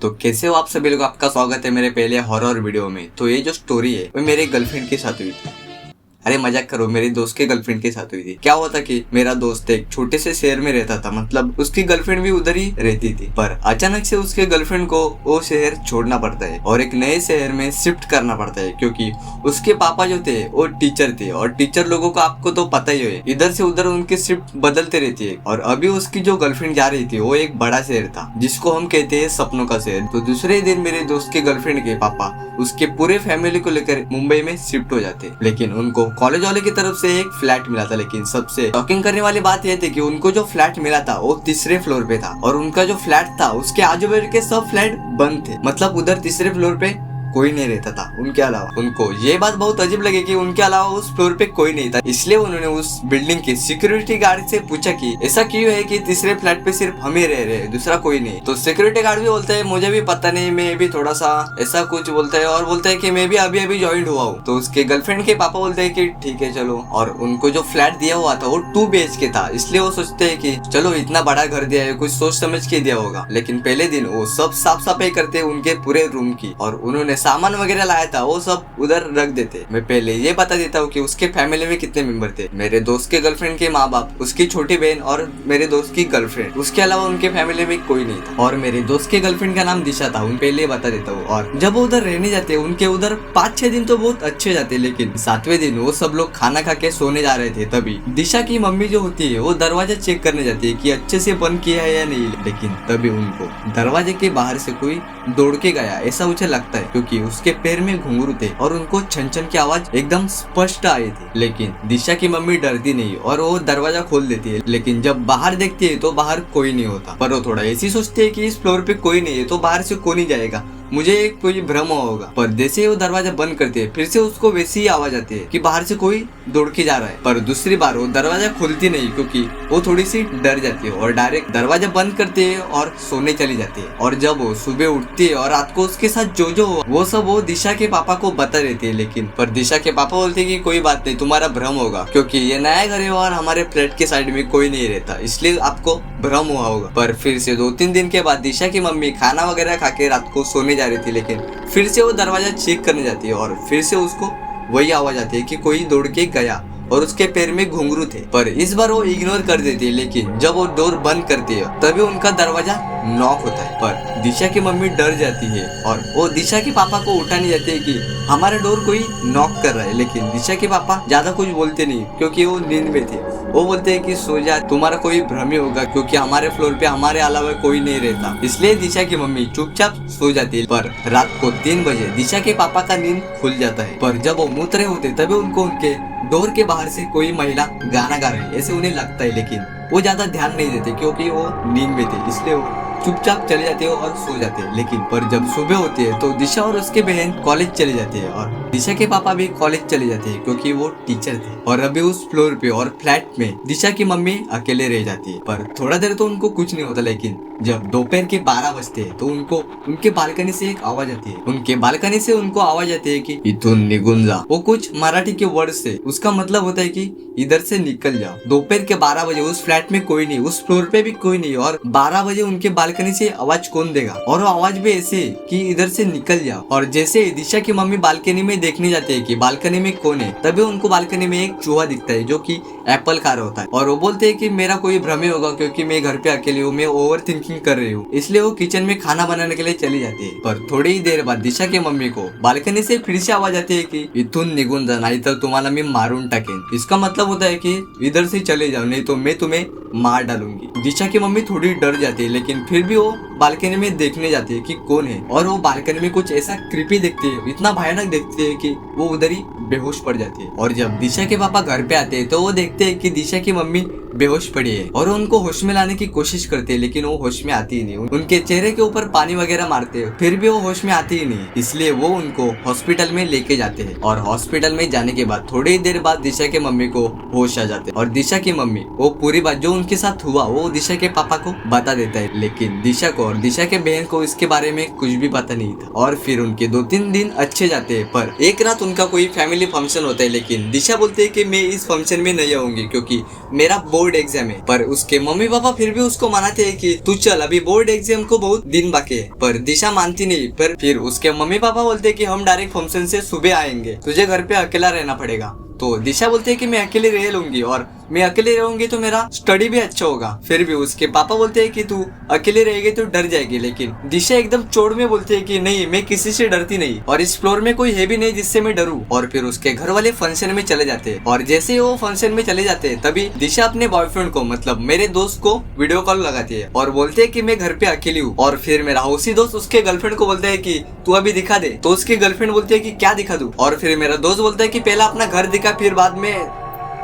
तो कैसे हो आप सभी लोग, आपका स्वागत है मेरे पहले हॉरर वीडियो में। तो ये जो स्टोरी है वो मेरे गर्लफ्रेंड के साथ हुई थी। अरे मजाक करो, मेरी दोस्त के गर्लफ्रेंड के साथ हुई थी। क्या हुआ था कि मेरा दोस्त एक छोटे से शहर में रहता था, मतलब उसकी गर्लफ्रेंड भी उधर ही रहती थी। पर अचानक से उसके गर्लफ्रेंड को वो शहर छोड़ना पड़ता है और एक नए शहर में शिफ्ट करना पड़ता है, क्योंकि उसके पापा जो थे वो टीचर थे और टीचर लोगों को आपको तो पता ही है, इधर से उधर उनकी शिफ्ट बदलते रहती है। और अभी उसकी जो गर्लफ्रेंड जा रही थी वो एक बड़ा शहर था जिसको हम कहते हैं सपनों का शहर। तो दूसरे दिन मेरे दोस्त के गर्लफ्रेंड के पापा उसके पूरे फैमिली को लेकर मुंबई में शिफ्ट हो जाते, लेकिन उनको कॉलेज वाले की तरफ से एक फ्लैट मिला था। लेकिन सबसे शॉकिंग करने वाली बात यह थी कि उनको जो फ्लैट मिला था वो तीसरे फ्लोर पे था और उनका जो फ्लैट था उसके आजू बाजू के सब फ्लैट बंद थे, मतलब उधर तीसरे फ्लोर पे कोई नहीं रहता था उनके अलावा। उनको ये बात बहुत अजीब लगी कि उनके अलावा उस फ्लोर पे कोई नहीं था, इसलिए उन्होंने उस बिल्डिंग के सिक्योरिटी गार्ड से पूछा कि ऐसा क्यों है कि तीसरे फ्लैट पे सिर्फ हम ही रह रहे हैं, दूसरा कोई नहीं। तो सिक्योरिटी गार्ड भी बोलता है मुझे भी पता नहीं, मैं भी थोड़ा सा ऐसा कुछ बोलता है और बोलता है कि मैं भी अभी अभी ज्वाइन हुआ हूँ। तो उसके गर्लफ्रेंड के पापा बोलते है कि ठीक है चलो। और उनको जो फ्लैट दिया हुआ था वो 2 BHK था, इसलिए वो सोचते है कि चलो इतना बड़ा घर दिया है, कुछ सोच समझ के दिया होगा। लेकिन पहले दिन वो सब साफ सफाई करते उनके पूरे रूम की और उन्होंने सामान वगैरह लाया था वो सब उधर रख देते। मैं पहले ये बता देता हूँ कि उसके फैमिली में कितने मेंबर थे। मेरे दोस्त के गर्लफ्रेंड के माँ बाप, उसकी छोटी बहन और मेरे दोस्त की गर्लफ्रेंड, उसके अलावा उनके फैमिली में कोई नहीं था। और मेरे दोस्त के गर्लफ्रेंड का नाम दिशा था, उन पहले बता देता हूँ। और जब वो उधर रहने जाते उनके उधर 5-6 दिन तो बहुत अच्छे जाते, लेकिन 7वें दिन वो सब लोग खाना खा के सोने जा रहे थे, तभी दिशा की मम्मी जो होती है वो दरवाजा चेक करने जाती है कि अच्छे से बंद किया है या नहीं। लेकिन तभी उनको दरवाजे के बाहर से कोई दौड़ के गया ऐसा उसे लगता है, क्योंकि उसके पैर में घुंघरू थे और उनको छन छन की आवाज एकदम स्पष्ट आई थी। लेकिन दिशा की मम्मी डरती नहीं और वो दरवाजा खोल देती है। लेकिन जब बाहर देखती है तो बाहर कोई नहीं होता, पर वो थोड़ा ऐसी सोचती है कि इस फ्लोर पे कोई नहीं है तो बाहर से कोई नहीं जाएगा, मुझे एक कोई भ्रम होगा। पर जैसे वो दरवाजा बंद करती है फिर से उसको वैसी ही आवाज आती है कि बाहर से कोई दौड़ के जा रहा है। पर दूसरी बार वो दरवाजा खोलती नहीं, क्योंकि वो थोड़ी सी डर जाती है और डायरेक्ट दरवाजा बंद करती है और सोने चली जाती है। और जब वो सुबह उठती है और रात को उसके साथ जो हुआ वो सब वो दिशा के पापा को बता देती है। लेकिन पर दिशा के पापा बोलते हैं कि कोई बात नहीं, तुम्हारा भ्रम होगा, क्योंकि ये नया घर है और हमारे फ्लैट के साइड में कोई नहीं रहता, इसलिए आपको भ्रम हुआ होगा। पर फिर से 2-3 दिन के बाद दिशा की मम्मी खाना वगैरह खा के रात को सोने जा रही थी, लेकिन फिर से वो दरवाजा चेक करने जाती है और फिर से उसको वही आवाज आती है कि कोई दौड़ के गया और उसके पैर में घुंघरू थे। पर इस बार वो इग्नोर कर देती है, लेकिन जब वो डोर बंद करती है तभी उनका दरवाजा नॉक होता है। पर दिशा की मम्मी डर जाती है और वो दिशा के पापा को उठाने जाते हैं कि हमारा डोर कोई नॉक कर रहा है। लेकिन दिशा के पापा ज्यादा कुछ बोलते नहीं, क्योंकि वो नींद में थे। वो बोलते हैं कि सो जा, तुम्हारा कोई भ्रम ही होगा, क्योंकि हमारे फ्लोर पे हमारे अलावा कोई नहीं रहता। इसलिए दिशा की मम्मी चुपचाप सो जाती है। पर रात को 3 बजे दिशा के पापा का नींद खुल जाता है, पर जब वो मुत रहे होते तभी उनको उनके डोर के बाहर से कोई महिला गाना गा रही है ऐसे उन्हें लगता है। लेकिन वो ज्यादा ध्यान नहीं देते क्योंकि वो नींद में थे, इसलिए वो चुपचाप चले जाते हैं और सो जाते हैं। लेकिन पर जब सुबह होती है तो दिशा और उसके बहन कॉलेज चले जाते हैं और दिशा के पापा भी कॉलेज चले जाते हैं, क्योंकि वो टीचर थे। और अभी उस फ्लोर पे और फ्लैट में दिशा की मम्मी अकेले रह जाती है। पर थोड़ा देर तो उनको कुछ नहीं होता, लेकिन जब दोपहर के 12 बजते हैं तो उनको उनके बालकनी से एक आवाज आती है। उनके बालकनी से उनको आवाज आती है कि इथून निघून जा। वो कुछ मराठी के वर्ड से, उसका मतलब होता है कि इधर से निकल जाओ। दोपहर के 12 बजे उस फ्लैट में कोई नहीं, उस फ्लोर पे भी कोई नहीं, और 12 बजे उनके बालकनी से आवाज कौन देगा? और वो आवाज भी ऐसे कि इधर से निकल जाओ। और जैसे दिशा की मम्मी बालकनी में देखने जाते हैं कि बालकनी में कौन है, तभी उनको बालकनी में एक चूहा दिखता है जो कि एप्पल खा रहा होता है। और वो बोलते हैं कि मेरा कोई भ्रम ही होगा, क्योंकि मैं घर पे अकेली हूँ, मैं ओवर थिंकिंग कर रही हूँ। इसलिए वो किचन में खाना बनाने के लिए चली जाती है। पर थोड़ी ही देर बाद दिशा की मम्मी को बालकनी से फिर से आवाज आती है कि इथून निघून जा, नाही तर तुम्हाला मी मारून टाकेन। इसका मतलब होता है कि इधर से चले जाओ, नहीं तो मैं तुम्हें मार डालूंगी। दिशा की मम्मी थोड़ी डर जाती है, लेकिन फिर भी वो बालकनी में देखने जाती है कि कौन है। और वो बालकनी में कुछ ऐसा क्रीपी देखती है, इतना भयानक देखती है कि वो उधर ही बेहोश पड़ जाती है। और जब दिशा के पापा घर पे आते हैं तो वो देखते हैं कि दिशा की मम्मी बेहोश पड़ी है और उनको होश में लाने की कोशिश करते हैं, लेकिन वो होश में आती ही नहीं। उनके चेहरे के ऊपर पानी वगैरह मारते हैं, फिर भी वो होश में आती ही नहीं। इसलिए वो उनको हॉस्पिटल में लेके जाते हैं। और हॉस्पिटल में जाने के बाद थोड़ी देर बाद दिशा के मम्मी को होश आ जाते हैं। और दिशा की मम्मी वो पूरी बात जो उनके साथ हुआ वो दिशा के पापा को बता देता है। लेकिन दिशा को और दिशा के बहन को इसके बारे में कुछ भी पता नहीं था। और फिर उनके 2-3 दिन अच्छे जाते हैं, पर एक रात उनका कोई फैमिली फंक्शन होता है, लेकिन दिशा बोलते है कि मैं इस फंक्शन में नहीं आऊंगी क्योंकि मेरा बोर्ड एग्जाम है। पर उसके मम्मी पापा फिर भी उसको मनाते हैं कि तू चल, अभी बोर्ड एग्जाम को बहुत दिन बाकी है। पर दिशा मानती नहीं। पर फिर उसके मम्मी पापा बोलते हैं कि हम डायरेक्ट फंक्शन से सुबह आएंगे, तुझे घर पे अकेला रहना पड़ेगा। तो दिशा बोलते है कि मैं अकेले रह लूंगी और मैं अकेले रहूंगी तो मेरा स्टडी भी अच्छा होगा। फिर भी उसके पापा बोलते हैं कि तू अकेले रहेगी तो डर जाएगी, लेकिन दिशा एकदम चोड़ में बोलते है कि नहीं, मैं किसी से डरती नहीं और इस फ्लोर में कोई है भी नहीं जिससे मैं डरूं। और फिर उसके घर वाले फंक्शन में चले जाते हैं और जैसे ही वो फंक्शन में चले जाते हैं तभी दिशा अपने बॉयफ्रेंड को, मतलब मेरे दोस्त को वीडियो कॉल लगाती है और बोलते है कि मैं घर पे अकेली हूँ। और फिर मेरा हौसी दोस्त उसके गर्लफ्रेंड को बोलता है कि तू अभी दिखा दे। तो उसकी गर्लफ्रेंड बोलती है कि क्या दिखा दूं। और फिर मेरा दोस्त बोलता है कि पहला अपना घर दिखा, फिर बाद में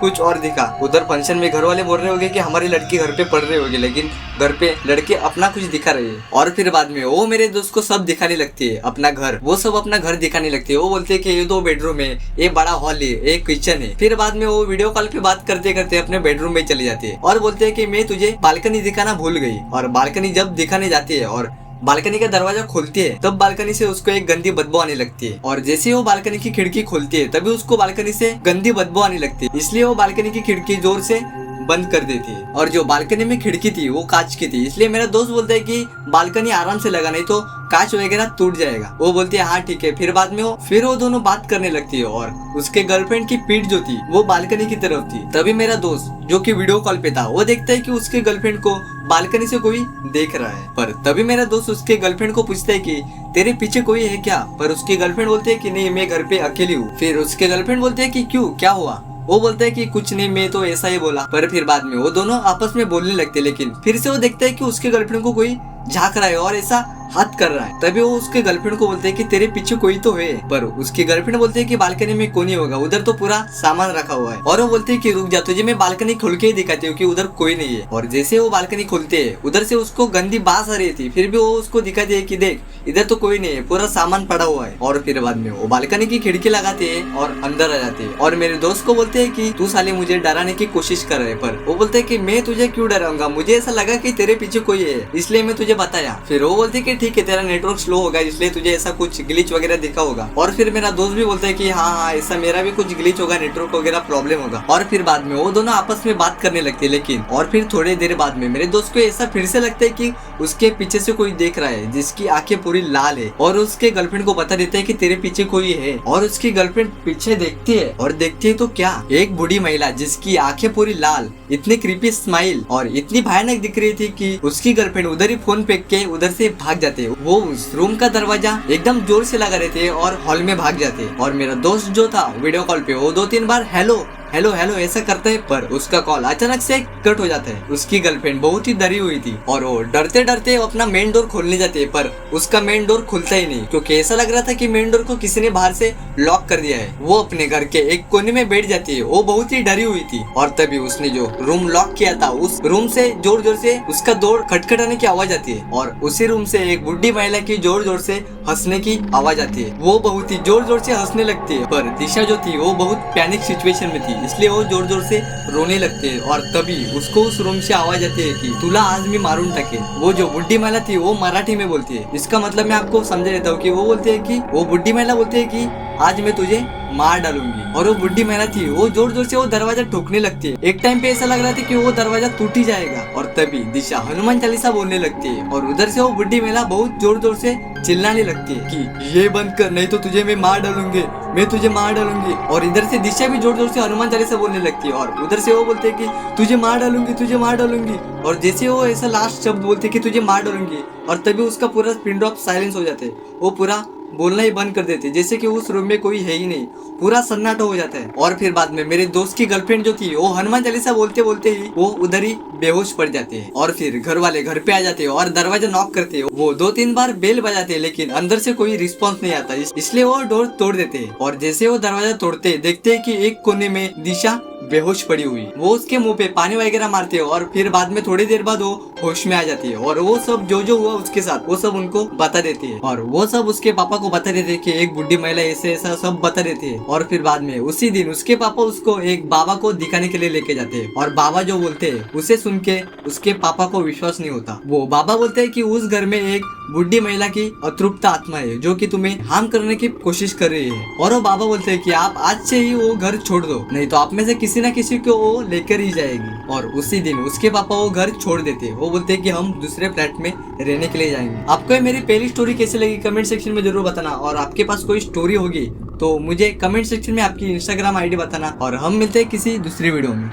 कुछ और दिखा। उधर फंक्शन में घर वाले बोल रहे होंगे कि हमारी लड़की घर पे पढ़ रही होगी, लेकिन घर पे लड़के अपना कुछ दिखा रही है। और फिर बाद में वो मेरे दोस्त को सब दिखाने लगती है, अपना घर, वो सब अपना घर दिखाने लगती है। वो बोलते है कि ये 2 बेडरूम है, ये बड़ा हॉल है, एक किचन है। फिर बाद में वो वीडियो कॉल पे बात करते करते अपने बेडरूम में चली जाती है और बोलते है कि मैं तुझे बालकनी दिखाना भूल गई। और बालकनी जब दिखाने जाती है और बालकनी का दरवाजा खोलती है तब बालकनी से उसको एक गंदी बदबू आने लगती है। और जैसे वो बालकनी की खिड़की खोलती है तभी उसको बालकनी से गंदी बदबू आने लगती है, इसलिए वो बालकनी की खिड़की जोर से बंद कर देती है। और जो बालकनी में खिड़की थी वो कांच की थी, इसलिए मेरा दोस्त बोलता है कि बालकनी आराम से लगा, नहीं तो कांच वगैरह टूट जाएगा। वो बोलती है हाँ ठीक है। फिर बाद में वो दोनों बात करने लगती है और उसके गर्लफ्रेंड की पीठ जो थी वो बालकनी की तरफ थी। तभी मेरा दोस्त जो कि वीडियो कॉल पे था वो देखता है कि उसके गर्लफ्रेंड को बालकनी से कोई देख रहा है। पर तभी मेरा दोस्त उसके गर्लफ्रेंड को पूछता है कि तेरे पीछे कोई है क्या। पर उसकी गर्लफ्रेंड बोलती है कि नहीं, मैं घर पे अकेली हूँ। फिर उसके गर्लफ्रेंड बोलते है कि क्यों, क्या हुआ। वो बोलता है कि कुछ नहीं, मैं तो ऐसा ही बोला। पर फिर बाद में वो दोनों आपस में बोलने लगते, लेकिन फिर से वो देखता है कि उसके गर्लफ्रेंड को कोई झांक रहा है और ऐसा हाथ कर रहा है। तभी वो उसके गर्लफ्रेंड को बोलते है कि तेरे पीछे कोई तो है। पर उसकी गर्लफ्रेंड बोलते है कि बालकनी में कोई नहीं होगा, उधर तो पूरा सामान रखा हुआ है। और वो बोलते है कि रुक जा, तुझे मैं बालकनी खोल के ही दिखाती हूँ कि उधर कोई नहीं है। और जैसे वो बालकनी खोलते है उधर से उसको गंदी बास आ रही थी, फिर भी वो उसको दिखाती है कि देख इधर तो कोई नहीं है, पूरा सामान पड़ा हुआ है। और फिर बाद में वो बालकनी की खिड़की लगाते हैं और अंदर आ जाते हैं और मेरे दोस्त को बोलते हैं कि तू साले मुझे डराने की कोशिश कर रहे। पर वो बोलते है कि मैं तुझे क्यों डराऊंगा, मुझे ऐसा लगा कि तेरे पीछे कोई है इसलिए मैं तुझे बताया। फिर वो बोलते कि ठीक है, तेरा नेटवर्क स्लो होगा इसलिए तुझे ऐसा कुछ ग्लिच वगैरह दिखा होगा। और फिर मेरा दोस्त भी बोलता है कि हाँ ऐसा मेरा भी कुछ ग्लिच होगा, नेटवर्क वगैरह प्रॉब्लम होगा। और फिर बाद में वो दोनों आपस में बात करने लगते हैं, लेकिन और फिर थोड़ी देर बाद में मेरे दोस्त को ऐसा फिर से लगता है कि उसके पीछे से कोई देख रहा है जिसकी आंखें पूरी लाल है। और उसके गर्लफ्रेंड को बता देता है कि तेरे पीछे कोई है। और उसकी गर्लफ्रेंड पीछे देखती है और देखती है तो क्या, एक बूढ़ी महिला जिसकी आंखें पूरी लाल, इतनी क्रीपी स्माइल और इतनी भयानक दिख रही थी कि उसकी गर्लफ्रेंड उधर ही फोन फेंक के उधर से भाग जाते। वो उस रूम का दरवाजा एकदम जोर से लगा रहते और हॉल में भाग जाते। और मेरा दोस्त जो था वीडियो कॉल पे वो 2-3 बार हेलो हेलो हेलो ऐसा करता है, पर उसका कॉल अचानक से कट हो जाता है। उसकी गर्लफ्रेंड बहुत ही डरी हुई थी और वो डरते डरते अपना मेन डोर खोलने जाते हैं, पर उसका मेन डोर खुलता ही नहीं क्योंकि ऐसा लग रहा था कि मेन डोर को किसी ने बाहर से लॉक कर दिया है। वो अपने घर के एक कोने में बैठ जाती है, वो बहुत ही डरी हुई थी। और तभी उसने जो रूम लॉक किया था उस रूम से जोर जोर से उसका डोर खटखटाने की आवाज आती है और उसी रूम से एक बुढ़ी महिला की जोर जोर से हंसने की आवाज आती है। वो बहुत ही जोर जोर से हंसने लगती है, पर दिशा जो थी वो बहुत पैनिक सिचुएशन में थी, इसलिए वो जोर जोर से रोने लगते हैं। और तभी उसको उस रूम से आवाज आती है कि तुला आज मैं मारून टाके। वो जो बुढ़ी महिला थी वो मराठी में बोलती है, इसका मतलब मैं आपको समझा देता हूँ कि वो बोलते है कि वो बुढ़ी महिला बोलती है कि आज मैं तुझे मार डालूंगी। और वो बुढ़ी महिला थी वो जोर जोर से वो दरवाजा ठोकने लगती है। एक टाइम पे ऐसा लग रहा था कि वो दरवाजा टूट ही जाएगा। और तभी दिशा हनुमान चालीसा बोलने लगती है और उधर से वो बुढ़ी महिला बहुत जोर जोर से चिल्लाने लगती है कि ये बंद कर, नहीं तो तुझे मैं मार डालूंगी, मैं तुझे मार डालूंगी। और इधर से दिशा भी जोर जोर से हनुमान चालीसा बोलने लगती है और उधर से वो बोलते हैं कि तुझे मार डालूंगी, तुझे मार डालूंगी। और जैसे वो ऐसा लास्ट शब्द बोलते कि तुझे मार डालूंगी, और तभी उसका पूरा पिन ड्रॉप साइलेंस हो जाते, वो पूरा बोलना ही बंद कर देते, जैसे कि उस रूम में कोई है ही नहीं, पूरा सन्नाटा हो जाता है। और फिर बाद में मेरे दोस्त की गर्लफ्रेंड जो थी वो हनुमान चालीसा बोलते बोलते ही वो उधर ही बेहोश पड़ जाते हैं। और फिर घर वाले घर पे आ जाते हैं और दरवाजा नॉक करते हैं। वो 2-3 बार बेल बजाते हैं, लेकिन अंदर से कोई रिस्पॉन्स नहीं आता, इसलिए वो डोर तोड़ देते हैं। और जैसे वो दरवाजा तोड़ते देखते हैं कि एक कोने में दिशा बेहोश पड़ी हुई। वो उसके मुंह पे पानी वगैरह मारती है और फिर बाद में थोड़ी देर बाद वो होश में आ जाती है और वो सब जो हुआ उसके साथ वो सब उनको बता देती है और वो सब उसके पापा को बता देते हैं कि एक बुढ़ी महिला ऐसे ऐसा सब बता देती है। और फिर बाद में उसी दिन उसके पापा उसको एक बाबा को दिखाने के लिए लेके जाते हैं और बाबा जो बोलते हैं उसे सुन के उसके पापा को विश्वास नहीं होता। वो बाबा बोलते हैं कि उस घर में एक बुढ़ी महिला की अतृप्त आत्मा है जो कि तुम्हें हार्म करने की कोशिश कर रही है। और वो बाबा बोलते हैं कि आप आज से ही वो घर छोड़ दो, नहीं तो आप में से किसी ना किसी को वो लेकर ही जाएगी। और उसी दिन उसके पापा वो घर छोड़ देते हैं। वो बोलते हैं कि हम दूसरे फ्लैट में रहने के लिए जाएंगे। आपको ये मेरी पहली स्टोरी कैसी लगी कमेंट सेक्शन में जरूर बताना और आपके पास कोई स्टोरी होगी तो मुझे कमेंट सेक्शन में आपकी इंस्टाग्राम आईडी बताना और हम मिलते हैं किसी दूसरी वीडियो में।